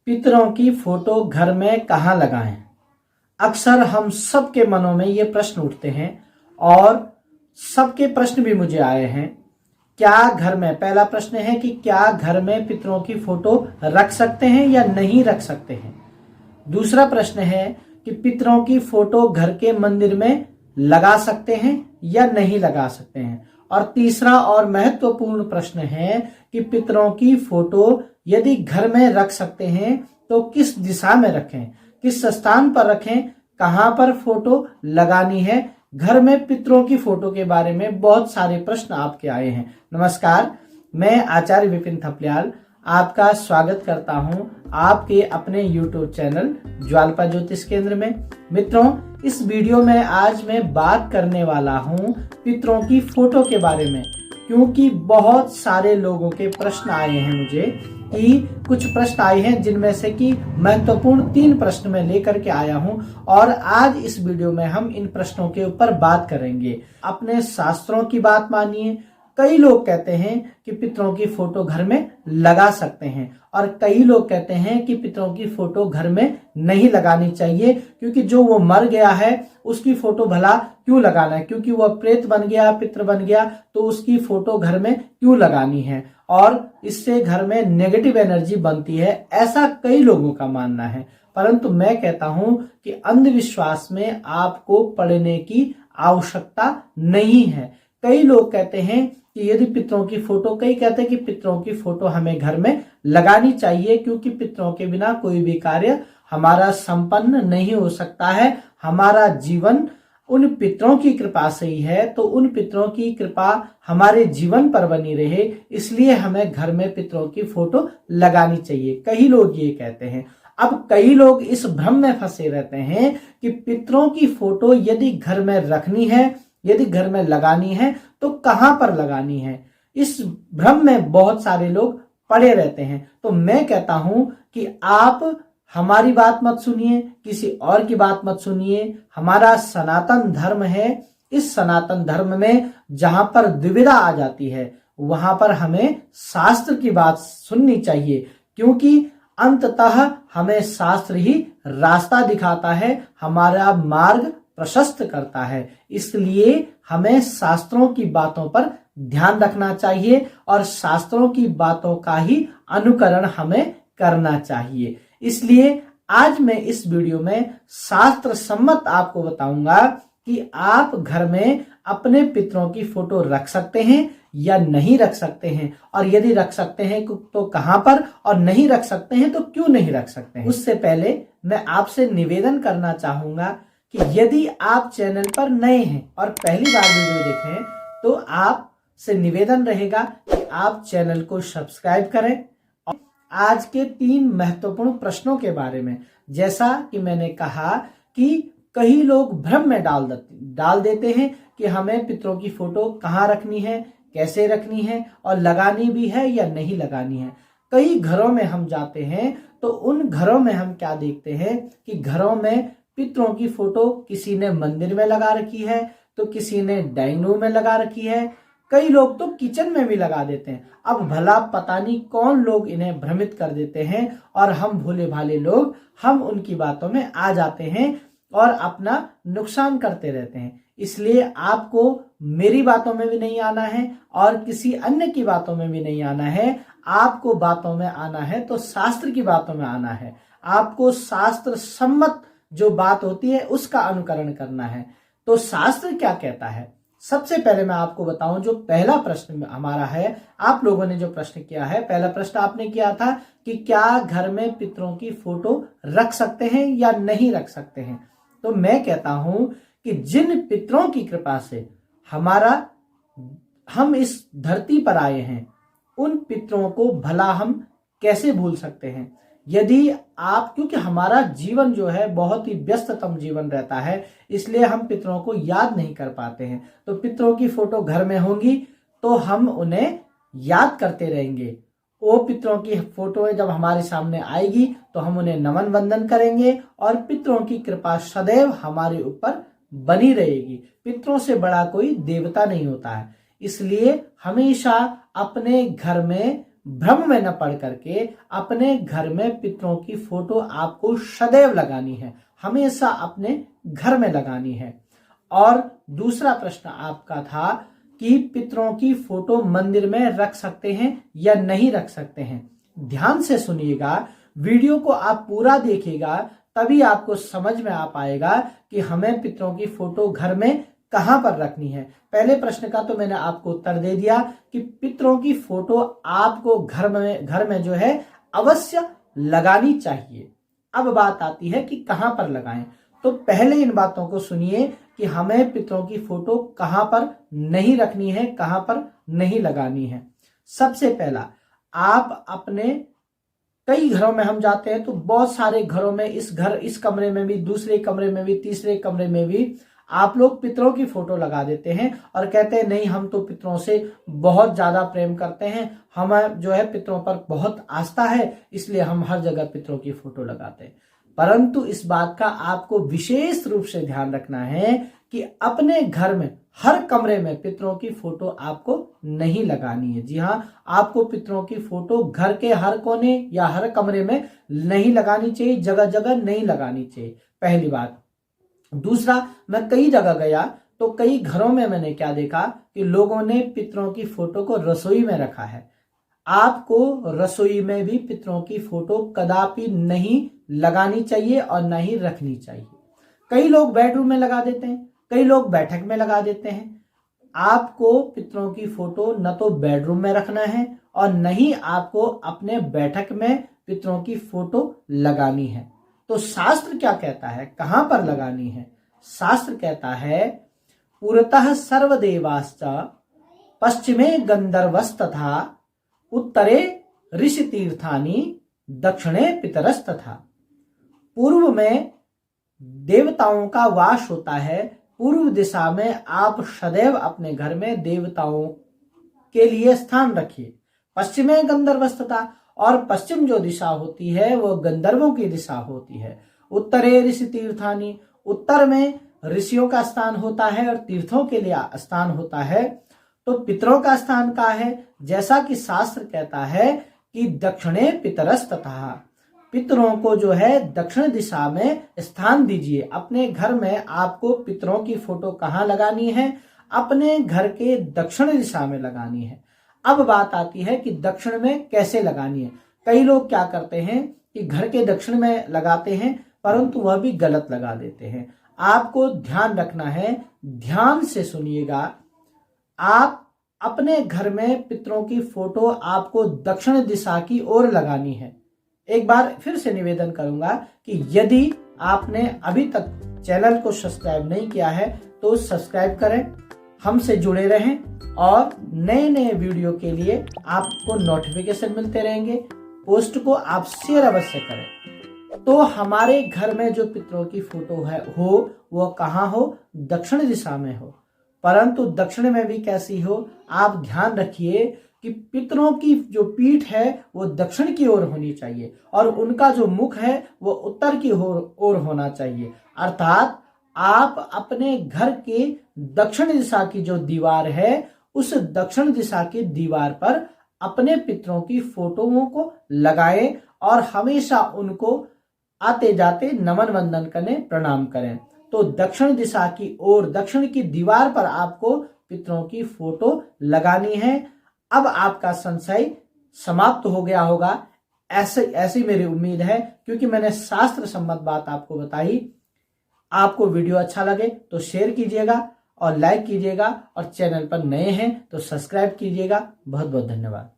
पितरों की फोटो घर में कहाँ लगाएं? अक्सर हम सबके मनों में ये प्रश्न उठते हैं और सबके प्रश्न भी मुझे आए हैं। क्या घर में, पहला प्रश्न है कि क्या घर में पितरों की फोटो रख सकते हैं या नहीं रख सकते हैं। दूसरा प्रश्न है कि पितरों की फोटो घर के मंदिर में लगा सकते हैं या नहीं लगा सकते हैं। और तीसरा और महत्वपूर्ण प्रश्न है कि पितरों की फोटो यदि घर में रख सकते हैं तो किस दिशा में रखें, किस स्थान पर रखें, कहां पर फोटो लगानी है। घर में पितरों की फोटो के बारे में बहुत सारे प्रश्न आपके आए हैं। नमस्कार, मैं आचार्य विपिन थपलियाल आपका स्वागत करता हूं आपके अपने YouTube चैनल ज्वाल्पा ज्योतिष केंद्र में। मित्रों, इस वीडियो में आज मैं बात करने वाला हूं पितरों की फोटो के बारे में, क्योंकि बहुत सारे लोगों के प्रश्न आए हैं मुझे कि कुछ प्रश्न आए हैं जिनमें से कि महत्वपूर्ण 3 प्रश्न मैं लेकर के आया हूं और आज इस वीडियो में हम इन प्रश्नों के ऊपर बात करेंगे। अपने शास्त्रों की बात मानिए। कई लोग कहते हैं कि पितरों की फोटो घर में लगा सकते हैं और कई लोग कहते हैं कि पितरों की फोटो घर में नहीं लगानी चाहिए, क्योंकि जो वो मर गया है उसकी फोटो भला क्यों लगाना है, क्योंकि वो प्रेत बन गया, पितर बन गया, तो उसकी फोटो घर में क्यों लगानी है और इससे घर में नेगेटिव एनर्जी बनती है, ऐसा कई लोगों का मानना है। परंतु मैं कहता हूं कि अंधविश्वास में आपको पड़ने की आवश्यकता नहीं है। कई लोग कहते हैं कि यदि पितरों की फोटो, कई कहते हैं कि पितरों की फोटो हमें घर में लगानी चाहिए, क्योंकि पितरों के बिना कोई भी कार्य हमारा संपन्न नहीं हो सकता है। हमारा जीवन उन पितरों की कृपा से ही है, तो उन पितरों की कृपा हमारे जीवन पर बनी रहे, इसलिए हमें घर में पितरों की फोटो लगानी चाहिए। कई लोग ये कहते हैं। अब कई लोग इस भ्रम में फंसे रहते हैं कि पितरों की फोटो यदि घर में रखनी है, यदि घर में लगानी है तो कहां पर लगानी है। इस भ्रम में बहुत सारे लोग पड़े रहते हैं। तो मैं कहता हूं कि आप हमारी बात मत सुनिए, किसी और की बात मत सुनिए। हमारा सनातन धर्म है। इस सनातन धर्म में जहां पर दुविधा आ जाती है वहां पर हमें शास्त्र की बात सुननी चाहिए, क्योंकि अंततः हमें शास्त्र ही रास्ता दिखाता है, हमारा मार्ग प्रशस्त करता है। इसलिए हमें शास्त्रों की बातों पर ध्यान रखना चाहिए और शास्त्रों की बातों का ही अनुकरण हमें करना चाहिए। इसलिए आज मैं इस वीडियो में शास्त्र सम्मत आपको बताऊंगा कि आप घर में अपने पितरों की फोटो रख सकते हैं या नहीं रख सकते हैं, और यदि रख सकते हैं तो कहां पर, और नहीं रख सकते हैं तो क्यों नहीं रख सकते हैं। उससे पहले मैं आपसे निवेदन करना चाहूंगा कि यदि आप चैनल पर नए हैं और पहली बार वीडियो देख रहे हैं तो आपसे निवेदन रहेगा कि आप चैनल को सब्सक्राइब करें। और आज के 3 महत्वपूर्ण प्रश्नों के बारे में, जैसा कि मैंने कहा कि कई लोग भ्रम में डाल देते हैं कि हमें पितरों की फोटो कहाँ रखनी है, कैसे रखनी है और लगानी भी है या नहीं लगानी है। कई घरों में हम जाते हैं तो उन घरों में हम क्या देखते हैं कि घरों में पितरों की फोटो किसी ने मंदिर में लगा रखी है, तो किसी ने डाइनिंग रूम में लगा रखी है, कई लोग तो किचन में भी लगा देते हैं। अब भला पता नहीं कौन लोग इन्हें भ्रमित कर देते हैं और हम भोले भाले लोग हम उनकी बातों में आ जाते हैं और अपना नुकसान करते रहते हैं। इसलिए आपको मेरी बातों में भी नहीं आना है और किसी अन्य की बातों में भी नहीं आना है। आपको बातों में आना है तो शास्त्र की बातों में आना है। आपको शास्त्र सम्मत जो बात होती है उसका अनुकरण करना है। तो शास्त्र क्या कहता है, सबसे पहले मैं आपको बताऊं। जो पहला प्रश्न हमारा है, आप लोगों ने जो प्रश्न किया है, पहला प्रश्न आपने किया था कि क्या घर में पितरों की फोटो रख सकते हैं या नहीं रख सकते हैं। तो मैं कहता हूं कि जिन पितरों की कृपा से हम इस धरती पर आए हैं, उन पितरों को भला हम कैसे भूल सकते हैं। यदि आप, क्योंकि हमारा जीवन जो है बहुत ही व्यस्ततम जीवन रहता है, इसलिए हम पितरों को याद नहीं कर पाते हैं। तो पितरों की फोटो घर में होंगी तो हम उन्हें याद करते रहेंगे। वो पितरों की फोटो जब हमारे सामने आएगी तो हम उन्हें नमन वंदन करेंगे और पितरों की कृपा सदैव हमारे ऊपर बनी रहेगी। पितरों से बड़ा कोई देवता नहीं होता है। इसलिए हमेशा अपने घर में भ्रम में न पड़ करके अपने घर में पितरों की फोटो आपको सदैव लगानी है, हमेशा अपने घर में लगानी है। और दूसरा प्रश्न आपका था कि पितरों की फोटो मंदिर में रख सकते हैं या नहीं रख सकते हैं। ध्यान से सुनिएगा, वीडियो को आप पूरा देखिएगा, तभी आपको समझ में आ पाएगा कि हमें पितरों की फोटो घर में कहां पर रखनी है। पहले प्रश्न का तो मैंने आपको उत्तर दे दिया कि पितरों की फोटो आपको घर में जो है अवश्य लगानी चाहिए। अब बात आती है कि कहां पर लगाएं। तो पहले इन बातों को सुनिए कि हमें पितरों की फोटो कहां पर नहीं रखनी है, कहां पर नहीं लगानी है। सबसे पहला, आप अपने कई घरों में हम जाते हैं तो बहुत सारे घरों में इस कमरे में भी, दूसरे कमरे में भी, तीसरे कमरे में भी आप लोग पितरों की फोटो लगा देते हैं और कहते हैं नहीं, हम तो पितरों से बहुत ज्यादा प्रेम करते हैं, हमें जो है पितरों पर बहुत आस्था है, इसलिए हम हर जगह पितरों की फोटो लगाते हैं। परंतु इस बात का आपको विशेष रूप से ध्यान रखना है कि अपने घर में हर कमरे में पितरों की फोटो आपको नहीं लगानी है। जी हाँ, आपको पितरों की फोटो घर के हर कोने या हर कमरे में नहीं लगानी चाहिए, जगह जगह नहीं लगानी चाहिए, पहली बात। दूसरा, मैं कई जगह गया तो कई घरों में मैंने क्या देखा कि लोगों ने पितरों की फोटो को रसोई में रखा है। आपको रसोई में भी पितरों की फोटो कदापि नहीं लगानी चाहिए और न ही रखनी चाहिए। कई लोग बेडरूम में लगा देते हैं, कई लोग बैठक में लगा देते हैं। आपको पितरों की फोटो न तो बेडरूम में रखना है और न ही आपको अपने बैठक में पितरों की फोटो लगानी है। तो शास्त्र क्या कहता है, कहां पर लगानी है? शास्त्र कहता है पुरतः सर्वदेवाश्च पश्चिमे गंधर्वस्तथा उत्तरे ऋषि तीर्थानि दक्षिणे पितरस्तथा। पूर्व में देवताओं का वास होता है, पूर्व दिशा में आप सदैव अपने घर में देवताओं के लिए स्थान रखिए। पश्चिमे गंधर्वस्तथा, और पश्चिम जो दिशा होती है वो गंधर्वों की दिशा होती है। उत्तरे ऋषि तीर्थानि, उत्तर में ऋषियों का स्थान होता है और तीर्थों के लिए स्थान होता है। तो पितरों का स्थान कहाँ है? जैसा कि शास्त्र कहता है कि दक्षिणे पितरस्तथा, पितरों को जो है दक्षिण दिशा में स्थान दीजिए। अपने घर में आपको पितरों की फोटो कहाँ लगानी है? अपने घर के दक्षिण दिशा में लगानी है। अब बात आती है कि दक्षिण में कैसे लगानी है। कई लोग क्या करते हैं कि घर के दक्षिण में लगाते हैं, परंतु वह भी गलत लगा देते हैं। आपको ध्यान रखना है, ध्यान से सुनिएगा। आप अपने घर में पितरों की फोटो आपको दक्षिण दिशा की ओर लगानी है। एक बार फिर से निवेदन करूंगा कि यदि आपने अभी तक चैनल को सब्सक्राइब नहीं किया है तो सब्सक्राइब करें, हमसे जुड़े रहें और नए नए वीडियो के लिए आपको नोटिफिकेशन मिलते रहेंगे। पोस्ट को आप शेयर अवश्य करें। तो हमारे घर में जो पितरों की फोटो हो वो कहाँ हो? दक्षिण दिशा में हो। परंतु दक्षिण में भी कैसी हो, आप ध्यान रखिए कि पितरों की जो पीठ है वो दक्षिण की ओर होनी चाहिए और उनका जो मुख है वो उत्तर की ओर होना चाहिए। अर्थात आप अपने घर के दक्षिण दिशा की जो दीवार है उस दक्षिण दिशा की दीवार पर अपने पितरों की फोटोओं को लगाएं और हमेशा उनको आते जाते नमन वंदन करें, प्रणाम करें। तो दक्षिण दिशा की ओर, दक्षिण की दीवार पर आपको पितरों की फोटो लगानी है। अब आपका संशय समाप्त हो गया होगा, ऐसी मेरी उम्मीद है, क्योंकि मैंने शास्त्र सम्मत बात आपको बताई। आपको वीडियो अच्छा लगे तो शेयर कीजिएगा और लाइक कीजिएगा और चैनल पर नए हैं तो सब्सक्राइब कीजिएगा। बहुत बहुत धन्यवाद।